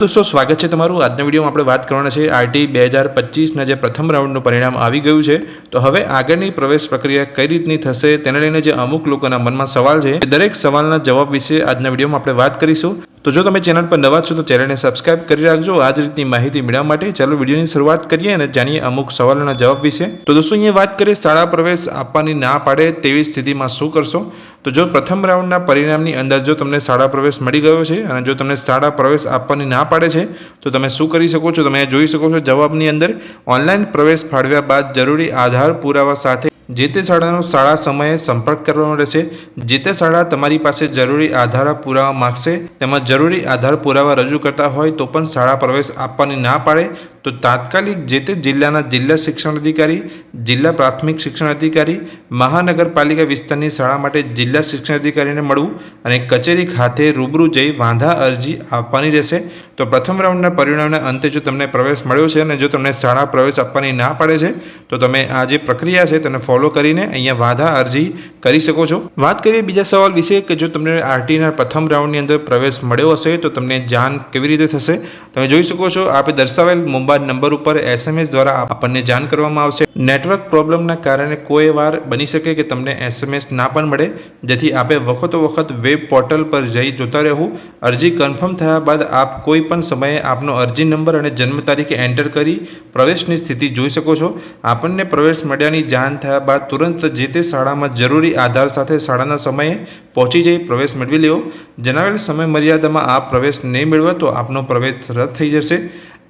दोस्तों स्वागत है तमारू आज विडियो में આપણે વાત કરવાના છે આરટી 2025 ના જે પ્રથમ રાઉન્ડનું પરિણામ આવી ગયું છે તો હવે આગળની પ્રવેશ પ્રક્રિયા કઈ રીતની થશે તેને લઈને જે અમુક લોકોના મનમાં સવાલ છે દરેક સવાલના જવાબ વિશે આજના વિડિયોમાં આપણે વાત કરીશું। तो जो તમે ચેનલ પર નવા છો તો ચેનલને સબસ્ક્રાઇબ કરી રાખજો આ જ રીતની માહિતી મેળવવા માટે। ચાલો વિડિયોની શરૂઆત કરીએ અને જાણીએ અમુક સવાલોના જવાબ વિશે। તો દોસ્તો અહીંયા વાત કરીએ શાળા પ્રવેશ આપવાની ના પાડે તેવી સ્થિતિમાં શું કરશો। તો જો પ્રથમ રાઉન્ડના પરિણામની અંદર જો તમને શાળા પ્રવેશ મળી ગયો છે અને જો તમને શાળા પ્રવેશ આપવાની ના પાડે છે તો તમે શું કરી શકો છો। તમે જોઈ શકો છો જવાબની અંદર ઓનલાઈન પ્રવેશ ફાળવ્યા બાદ જરૂરી આધાર પુરાવા સાથે જે તે શાળાનો શાળા સમયે સંપર્ક કરવાનો રહેશે। જે તે શાળા તમારી પાસે જરૂરી આધાર પુરાવા માગશે તેમાં જરૂરી આધાર પુરાવા રજૂ કરતા હોય તો પણ શાળા પ્રવેશ આપવાની ના પાડે તો તાત્કાલિક જે તે જિલ્લાના જિલ્લા શિક્ષણ અધિકારી, જિલ્લા પ્રાથમિક શિક્ષણ અધિકારી, મહાનગરપાલિકા વિસ્તારની શાળા માટે જિલ્લા શિક્ષણ અધિકારીને મળવું અને કચેરી ખાતે રૂબરૂ જઈ વાંધા અરજી આપવાની રહેશે। તો પ્રથમ રાઉન્ડના પરિણામના અંતે જો તમને પ્રવેશ મળ્યો છે અને જો તમને શાળા પ્રવેશ આપવાની ના પાડે છે તો તમે આ જે પ્રક્રિયા છે તેને ફોલો કરીને અહીંયા વાંધા અરજી કરી શકો છો। વાત કરીએ બીજા સવાલ વિશે કે જો તમને આરટીના પ્રથમ રાઉન્ડની અંદર પ્રવેશ મળ્યો હશે તો તમને જાણ કેવી રીતે થશે। તમે જોઈ શકો છો આપણે દર્શાવેલ મોબાઈલ નંબર ઉપર SMS દ્વારા આપણને જાણ કરવામાં આવશે। નેટવર્ક પ્રોબ્લેમના કારણે કોઈ વાર બની શકે કે તમને SMS ના પણ મળે જેથી આપે વખતો વખત વેબ પોર્ટલ પર જઈ જોતા રહેવું। અરજી કન્ફર્મ થયા બાદ આપ કોઈ પણ સમયે આપનો અરજી નંબર અને જન્મ તારીખ એન્ટર કરી પ્રવેશની સ્થિતિ જોઈ શકો છો। આપણને પ્રવેશ મળ્યાની જાણ થયા બાદ તુરંત જે તે શાળામાં જરૂરી આધાર સાથે શાળાના સમયે પહોંચી જઈ પ્રવેશ મેળવી લેવો। જણાવેલ સમય મર્યાદામાં આપ પ્રવેશ નહીં મેળવો તો આપનો પ્રવેશ રદ થઈ જશે।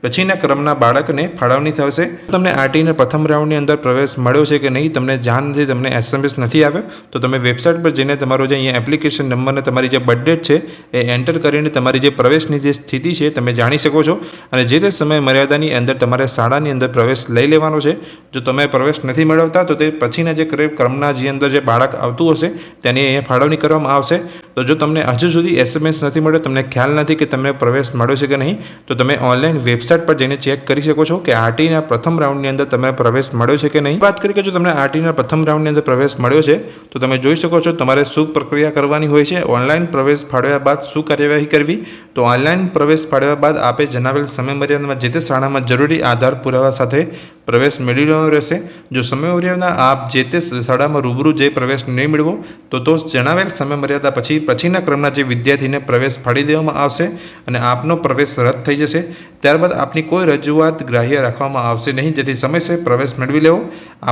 પછીના ક્રમના બાળકને ફાળવણી થશે। તમને આરટીના પ્રથમ રાઉન્ડની અંદર પ્રવેશ મળ્યો છે કે નહીં તમને જાણ નથી, તમને SMS નથી આવ્યો તો તમે વેબસાઇટ પર જઈને તમારો જે અહીંયા એપ્લિકેશન નંબર અને તમારી જે બર્થ ડેટ છે એ એન્ટર કરીને તમારી જે પ્રવેશની જે સ્થિતિ છે તમે જાણી શકો છો અને જે તે સમય મર્યાદાની અંદર તમારે શાળાની અંદર પ્રવેશ લઈ લેવાનો છે। જો તમે પ્રવેશ નથી મેળવતા તો તે પછીના જે ક્રમના જે અંદર જે બાળક આવતું હશે તેની અહીંયા ફાળવણી કરવામાં આવશે। તો જો તમને હજુ સુધી SMS નથી મળ્યો, તમને ખ્યાલ નથી કે તમને પ્રવેશ મળ્યો છે કે નહીં તો તમે ઓનલાઈન વેબસાઇટ પર જઈને ચેક કરી શકો છો કે આરટીના પ્રથમ રાઉન્ડની અંદર તમને પ્રવેશ મળ્યો છે કે નહીં। વાત કરીએ કે જો તમને આરટીના પ્રથમ રાઉન્ડની અંદર પ્રવેશ મળ્યો છે તો તમે જોઈ શકો છો તમારે શું પ્રક્રિયા કરવાની હોય છે। ઓનલાઈન પ્રવેશ ફાળવ્યા બાદ શું કાર્યવાહી કરવી તો ઓનલાઈન પ્રવેશ ફાળવ્યા બાદ આપે જણાવેલ સમય મર્યાદામાં જે તે શાળામાં જરૂરી આધાર પુરાવા સાથે પ્રવેશ મેળવી લેવાનો રહેશે। જો સમય મર્યાદા આપ જે તે શાળામાં રૂબરૂ જઈ પ્રવેશ નહીં મેળવો તો જણાવેલ સમય મર્યાદા પછીના ક્રમના જે વિદ્યાર્થીને પ્રવેશ ફાળી દેવામાં આવશે અને આપનો પ્રવેશ રદ થઈ જશે। ત્યારબાદ આપની કોઈ રજૂઆત ગ્રાહ્ય રાખવામાં આવશે નહીં જેથી સમયસર પ્રવેશ મેળવી લેવો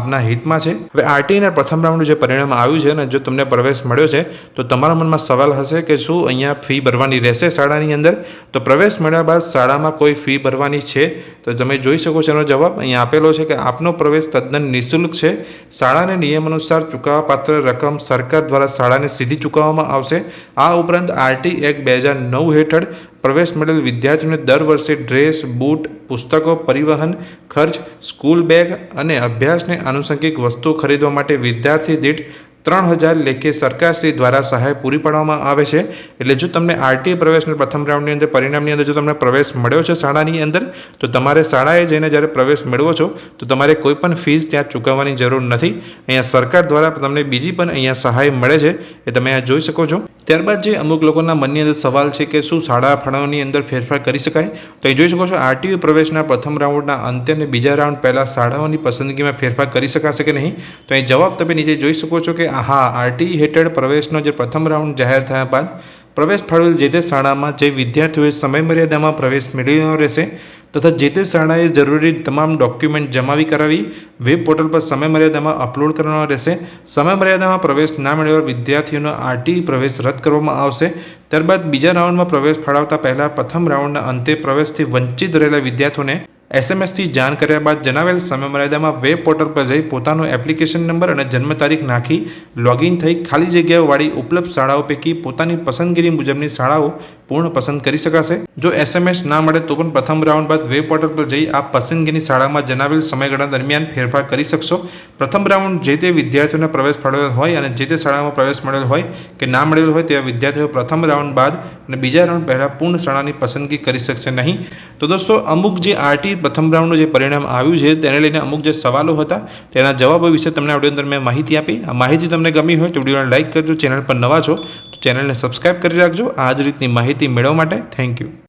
આપના હિતમાં છે। હવે આરટીના પ્રથમ રાઉન્ડનું જે પરિણામ આવ્યું છે અને જો તમને પ્રવેશ મળ્યો છે તો તમારા મનમાં સવાલ હશે કે શું અહીંયા ફી ભરવાની રહેશે શાળાની અંદર। તો પ્રવેશ મળ્યા બાદ શાળામાં કોઈ ફી ભરવાની છે તો તમે જોઈ શકો છો એનો જવાબ અહીંયા આપેલો છે કે આપનો પ્રવેશ તદ્દન નિઃશુલ્ક છે। શાળાને નિયમ અનુસાર ચૂકવવાપાત્ર રકમ સરકાર દ્વારા શાળાને સીધી ચૂકવવામાં આવશે। આ ઉપરાંત આરટી એક્ટ 2009 હેઠળ પ્રવેશ મળેલ વિદ્યાર્થીઓને દર વર્ષે ડ્રેસ, બૂટ, પુસ્તકો, પરિવહન ખર્ચ, સ્કૂલ બેગ અને અભ્યાસને આનુષંગિક વસ્તુઓ ખરીદવા માટે વિદ્યાર્થી દીઠ 3000 લેખે સરકારશ્રી દ્વારા સહાય પૂરી પાડવામાં આવે છે। એટલે જો તમને આરટી પ્રવેશના પ્રથમ રાઉન્ડની અંદર પરિણામની અંદર જો તમને પ્રવેશ મળ્યો છે શાળાની અંદર તો તમારે શાળાએ જઈને જ્યારે પ્રવેશ મેળવો છો તો તમારે કોઈ પણ ફીસ ત્યાં ચૂકવવાની જરૂર નથી। અહીંયા સરકાર દ્વારા તમને બીજી પણ અહીંયા સહાય મળે છે એ તમે અહીંયા જોઈ શકો છો। ત્યારબાદ જે અમુક લોકોના મનની અંદર સવાલ છે કે શું શાળા ફાળવણીની અંદર ફેરફાર કરી શકાય તો અહીં જોઈ શકો છો આરટીયુ પ્રવેશના પ્રથમ રાઉન્ડના અંતે અને બીજા રાઉન્ડ પહેલાં શાળાઓની પસંદગીમાં ફેરફાર કરી શકાશે કે નહીં તો અહીં જવાબ તમે નીચે જોઈ શકો છો કે હા આરટી હેઠળ પ્રવેશનો જે પ્રથમ રાઉન્ડ જાહેર થયા બાદ પ્રવેશ ફાળવેલ જે તે શાળામાં જે વિદ્યાર્થીઓએ સમય મર્યાદામાં પ્રવેશ મેળવવાનો રહેશે તથા જે તે શાળાએ જરૂરી તમામ ડોક્યુમેન્ટ જમાવી કરાવી વેબ પોર્ટલ પર સમય મર્યાદામાં અપલોડ કરવાનો રહેશે। સમય મર્યાદામાં પ્રવેશ ના મેળવવા વિદ્યાર્થીઓનો આરટી પ્રવેશ રદ કરવામાં આવશે। ત્યારબાદ બીજા રાઉન્ડમાં પ્રવેશ ફાળવતા પહેલાં પ્રથમ રાઉન્ડના અંતે પ્રવેશથી વંચિત રહેલા વિદ્યાર્થીઓને SMS થી જાણ કર્યા બાદ જણાવેલ સમય મર્યાદામાં વેબ પોર્ટલ પર જઈ પોતાનો એપ્લિકેશન નંબર અને જન્મ તારીખ નાખી લોગિન થઈ ખાલી જગ્યાઓવાળી ઉપલબ્ધ શાળાઓ પૈકી પોતાની પસંદગી મુજબની શાળાઓ પૂર્ણ પસંદ કરી શકાશે। જો SMS ના મળે તો પણ પ્રથમ રાઉન્ડ બાદ વેબ પોર્ટલ પર જઈ આપ પસંદગીની શાળામાં જણાવેલ સમયગાળા દરમિયાન ફેરફાર કરી શકશો। પ્રથમ રાઉન્ડ જે તે વિદ્યાર્થીઓને પ્રવેશ ફાળવેલ હોય અને જે તે શાળામાં પ્રવેશ મળેલ હોય કે ના મળેલ હોય તેવા વિદ્યાર્થીઓ પ્રથમ રાઉન્ડ બાદ અને બીજા રાઉન્ડ પહેલાં પૂર્ણ શાળાની પસંદગી કરી શકશે નહીં। તો દોસ્તો અમુક જે આરટી પ્રથમ રાઉન્ડનું જે પરિણામ આવ્યું છે તેને લઈને અમુક જે સવાલો હતા તેના જવાબો વિશે તમને આ વિડીયો અંદર મેં માહિતી આપી। આ માહિતી તમને ગમી હોય તો વિડીયોને લાઇક કરજો। ચેનલ પર નવા છો તો ચેનલને સબસ્ક્રાઇબ કરી રાખજો આ જ રીતની માહિતી મેળવવા માટે। Thank you.